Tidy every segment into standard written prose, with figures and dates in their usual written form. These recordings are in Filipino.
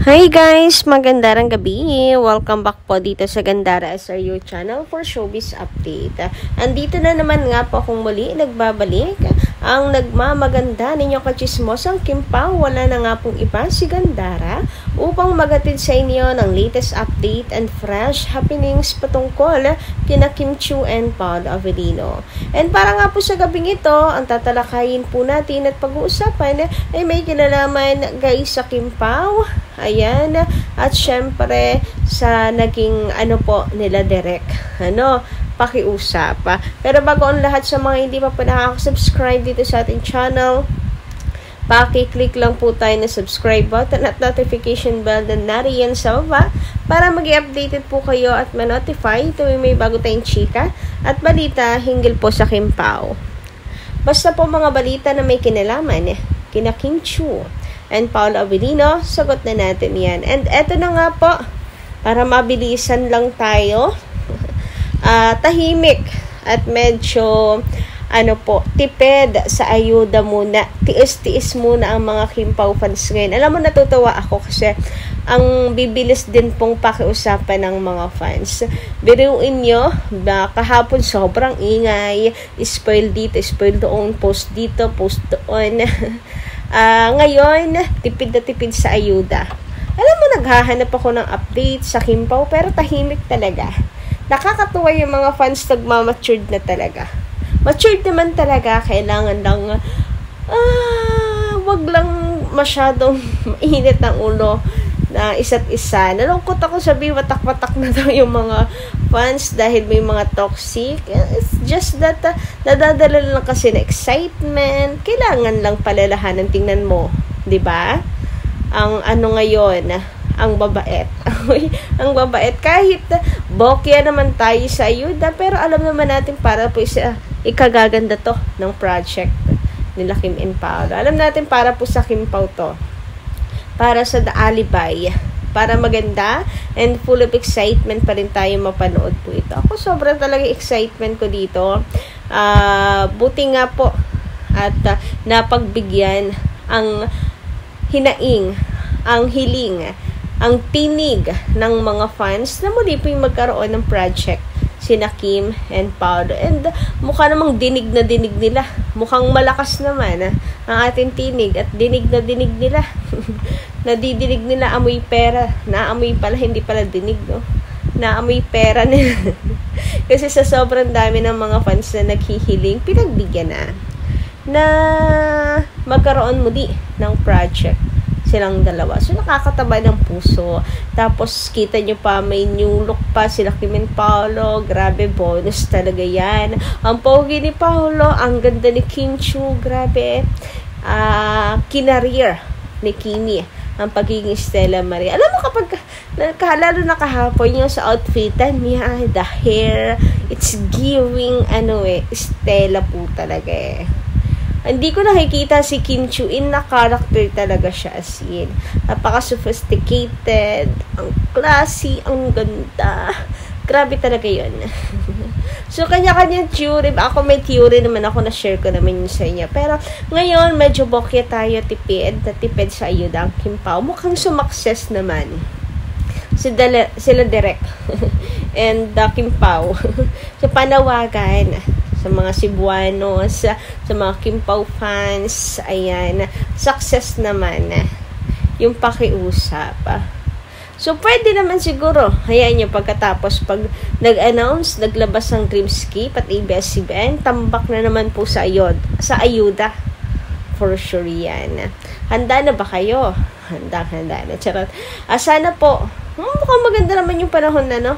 Hi guys! Magandang gabi! Welcome back po dito sa Gandara SRU channel for showbiz update. Andito na naman nga po akong muli nagbabalik. Ang nagmamaganda ninyong kachismosang Kim Pao, wala na nga pong iba si Gandara upang magatid sa inyo ng latest update and fresh happenings patungkol kina Kim Chiu and Paolo Avellino. And para nga po sa gabing ito, ang tatalakayin po natin at pag-uusapan ay may kinalaman guys sa Kim Pao. Ayan, at syempre sa naging nila direct pakiusap. Pero bago ang lahat, sa mga hindi pa nakaka-subscribe dito sa ating channel, paki-click lang po tayo na subscribe button at notification bell na nariyan sa baba para mag-updated po kayo at ma-notify tuwing may bago tayong chika at balita hinggil po sa Kim Pao. Basta po mga balita na may kinalaman kina Kim Chiu and Paolo Avellino, sagot na natin yan. And eto na nga po, para mabilisan lang tayo, tahimik at medyo tipid sa ayuda muna. Tiis-tiis muna ang mga Kim Pao fans ngayon. Alam mo, natutuwa ako kasi ang bibilis din pong pakiusapan ng mga fans. Biruin nyo, kahapon sobrang ingay, spoil dito, spoil doon, post dito, post doon. Ngayon, tipid na tipid sa ayuda. Alam mo, naghahanap ako ng update sa Kim Pao, pero tahimik talaga. Nakakatuwa yung mga fans, nagmamatured na talaga. Matured naman talaga, kailangan lang, wag lang masyadong mainit ang ulo na isa't isa. Nalungkot ako sabi, watak-watak na daw yung mga fans dahil may mga toxic. It's just that nadadala lang kasi na excitement. Kailangan lang palalahanan, tingnan mo, 'di ba? Ang ngayon, ang babait. Ang babait kahit bokya naman tayo sa ayuda, pero alam naman natin para po ikagaganda to ng project nila Kim and Paolo. Alam natin para po sa Kim Pao to. Para sa The Alibay, para maganda and full of excitement pa rin tayo mapanood po ito. Ako sobrang talaga excitement ko dito. Buti nga po at napagbigyan ang hinaing, ang hiling, ang tinig ng mga fans na muli po yung magkaroon ng project sina Kim and Paolo. And mukha namang dinig na dinig nila. Mukhang malakas naman ang ating tinig at dinig na dinig nila. Nadidinig nila, amoy pera. Naamoy pala, hindi pala dinig, no? Naamoy pera nila. Kasi sa sobrang dami ng mga fans na naghihiling, pinagbigyan na magkaroon muli ng project silang dalawa. So, nakakataba ng puso. Tapos, kita nyo pa, may new look pa sila Kim and Paolo. Grabe, bonus talaga yan. Ang pogi ni Paolo, ang ganda ni Kim Chiu. Grabe. Kinareer ni Kimi ang pagiging Stella Maria. Alam mo, kapag lalo na kahapon yung sa outfitan niya, the hair, it's giving, Stella po talaga Hindi ko nakikita si Kim Chiu na character talaga siya as in. Napaka-sophisticated, ang classy, ang ganda. Grabe talaga yun. So, kanya-kanya theory. Ako may theory naman ako, na-share ko naman yun sa inyo. Pero, ngayon, medyo bokya tayo, tipid sa ayuda ang Kim Pao. Mukhang sumakses naman. Sila direct. And Kim Pao. So, panawagan sa mga Cebuanos, sa mga Kim Pao fans, ayan, success naman yung pakiusap. So, pwede naman siguro, hayaan nyo pagkatapos, pag nag-announce, naglabas ng Dreamscape at ABS-CBN, tambak na naman po sa ayuda. For sure yan. Handa na ba kayo? Handa na. Charot. Sana po, mukhang maganda naman yung panahon na,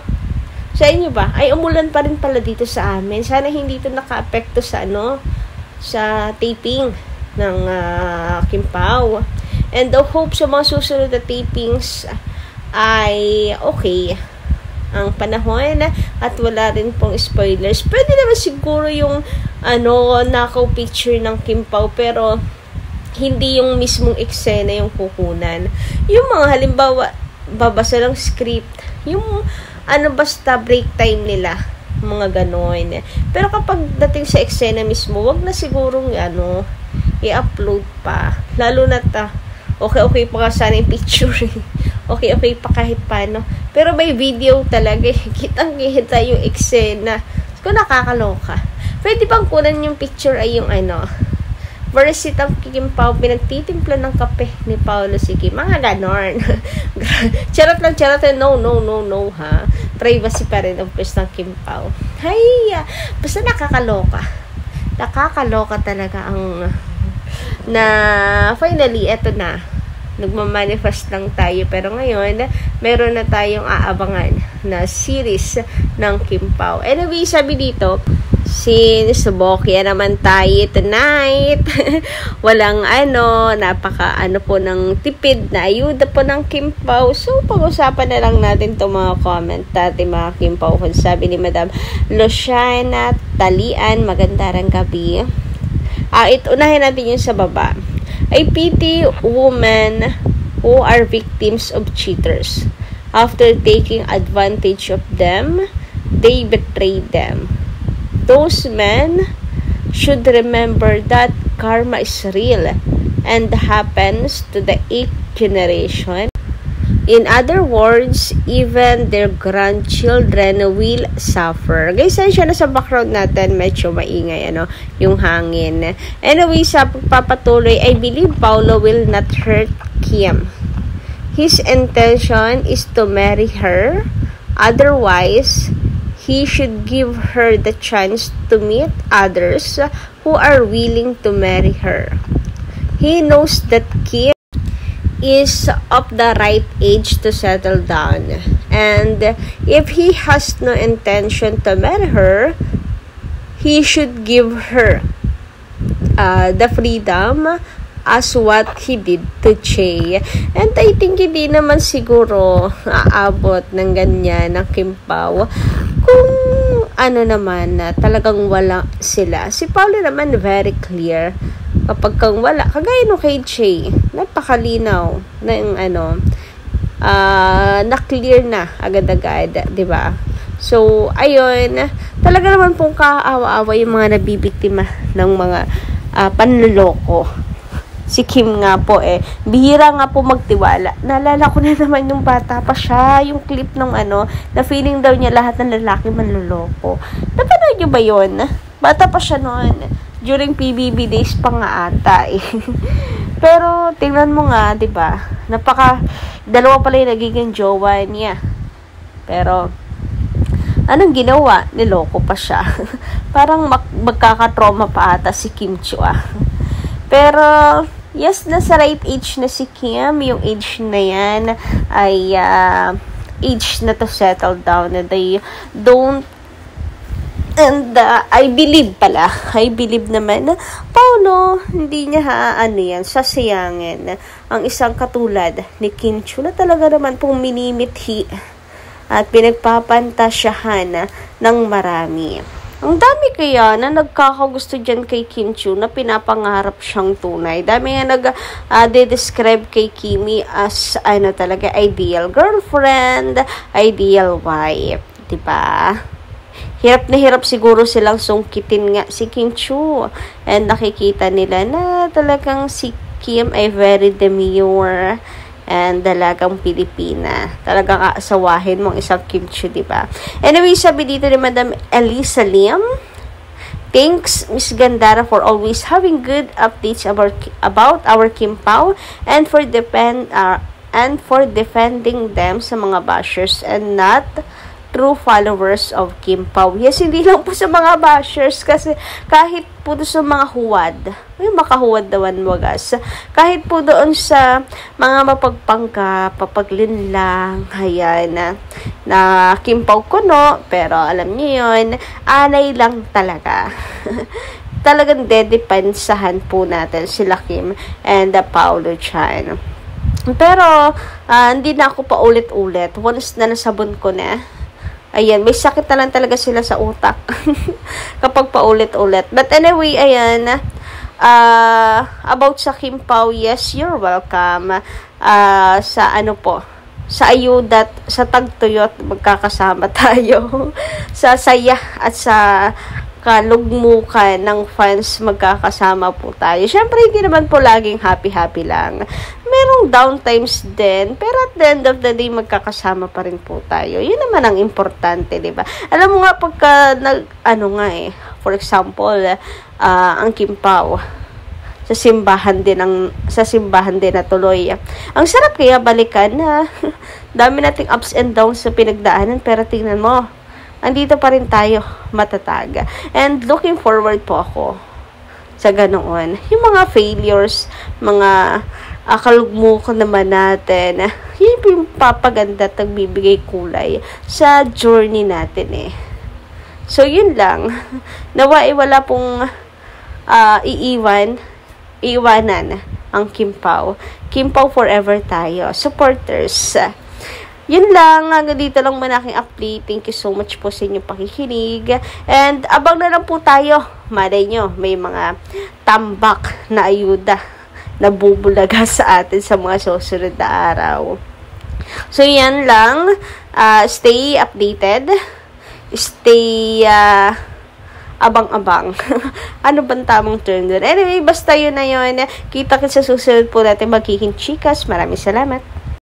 Sa inyo ba? Ay, umulan pa rin pala dito sa amin. Sana hindi ito naka-apekto sa sa taping ng Kim Pao. And I hope sa mga susunod na tapings ay okay ang panahon at wala rin pong spoilers. Pwede naman siguro yung nakaw picture ng Kim Pao, pero hindi yung mismong eksena yung kukunan. Yung mga halimbawa, babasa ng script, yung basta break time nila, mga ganon. Pero kapag dating sa eksena mismo, wag na sigurong i-upload pa. Lalo na okay pa nga sana yung picture. okay pa kahit paano. Pero may video talaga, kitang-kita yung eksena. Kung nakakaloka. Pwede bang kunan yung picture ay yung versus ang Kim Pao, pinagtitimpla ng kape ni Paolo si Kim. Mga ganon. Charot lang, no, ha. Privacy pa rin ang pwes ng Kim Pao. Hay, basta nakakaloka. Nakakaloka talaga ang na finally, eto na. Nagmamanifest lang tayo. Pero ngayon, meron na tayong aabangan na series ng Kim Pao. Anyway, sabi dito, since Bokya naman tayo tonight, walang napaka po ng tipid na ayuda po ng Kim Pao. So, pag-usapan na lang natin itong mga comment natin mga Kim Pao. Kung sabi ni Madam Luciana Talian, magandang gabi. Unahin natin yung sa baba. I pity women who are victims of cheaters. After taking advantage of them, they betray them. Those men should remember that karma is real and happens to the 8th generation. In other words, even their grandchildren will suffer. Guys, siya na sa background natin, medyo maingay, yung hangin. Anyway, sa pagpapatuloy, I believe Paolo will not hurt Kim. His intention is to marry her. Otherwise, he should give her the chance to meet others who are willing to marry her. He knows that Kim is of the right age to settle down, and if he has no intention to marry her, he should give her the freedom as what he did to Che. And I think hindi naman siguro aabot ng ganyan ng Kim Pao kung naman talagang wala sila. Si Paolo naman very clear kapag kang wala, kagaya no kay Che, napakalinaw na yung na-clear na agad-agad, di ba? So, ayun, talaga naman pong kaawa-awa yung mga nabibiktima ng mga panloloko. Si Kim nga po bihira nga po magtiwala. Naalala ko na naman yung bata pa siya, yung clip ng na feeling daw niya lahat ng lalaki manloloko. Napanood niyo ba yun? Bata pa siya noon. During PBB days pa nga ata Pero, tingnan mo nga, di ba? Dalawa pala yung nagiging jowa niya. Pero, anong ginawa? Niloko pa siya. Parang magkakatrauma pa ata si Kim Chiu Pero, yes, nasa right age na si Kim. Yung age na yan ay age na to settle down. And they don't I believe naman na Paolo, hindi niya sasayangin ang isang katulad ni Kim Chiu na talaga naman pong minimithi at pinagpapantasyahan ng marami. Ang dami kaya na nagkakagusto dyan kay Kim Chiu na pinapangarap siyang tunay. Dami nga nag-describe kay Kimi as talaga ideal girlfriend, ideal wife, diba? Hirap na hirap siguro silang sungkitin nga si Kim Chiu. And nakikita nila na talagang si Kim ay very demure and dalagang Pilipina. Talagang aasawahin mong isang Kim Chiu, diba? Anyway, sabi dito ni Madam Elisa Lim, thanks, Miss Gandara, for always having good updates about our Kim Pao and for defending them sa mga bashers and not true followers of Kim Pao. Yes, hindi lang po sa mga bashers kasi kahit po doon sa mga huwad, may makahuwad dawan wagas. Kahit po doon sa mga mapagpangka, papaglinlang, ayan, na Kim Pao kuno, pero alam niyo yun, anay lang talaga. Talagang dedepensahan po natin sila Kim and Paolo Chan. Pero, hindi na ako pa ulit-ulit. Once na nasabon ko na, ayan, may sakit na lang talaga sila sa utak kapag paulit-ulit. But anyway, ayan, about sa Kim Pao, yes, you're welcome. Sa sa ayuda, sa tagtuyot, magkakasama tayo. Sa saya at sa kalugmukan ng fans, magkakasama po tayo. Syempre, hindi naman po laging happy-happy lang. merong downtimes din, pero at the end of the day, magkakasama pa rin po tayo. Yun naman ang importante, di ba? Alam mo nga, pagka, for example, ang Kimpaw, sa simbahan din na tuloy. Ang sarap kaya balikan na dami nating ups and downs sa pinagdaanan, pero tingnan mo, andito pa rin tayo matatag. And looking forward po ako sa ganoon. Yung mga failures, mga kalugmok naman natin, yun yung papaganda at nagbibigay kulay sa journey natin So, yun lang. Nawa wala pong iiwanan ang Kimpaw. Kimpaw forever tayo. Supporters. Yun lang. Hanggang dito lang muna aking update. Thank you so much po sa inyong pakikinig. And abang na lang po tayo. Malay nyo, may mga tambak na ayuda na bubulaga sa atin sa mga susunod na araw. So, yan lang. Stay updated. Stay abang-abang. Ano bang tamang term doon? Anyway, basta yun na yun. Kita sa susunod po natin magiging chikas. Maraming salamat.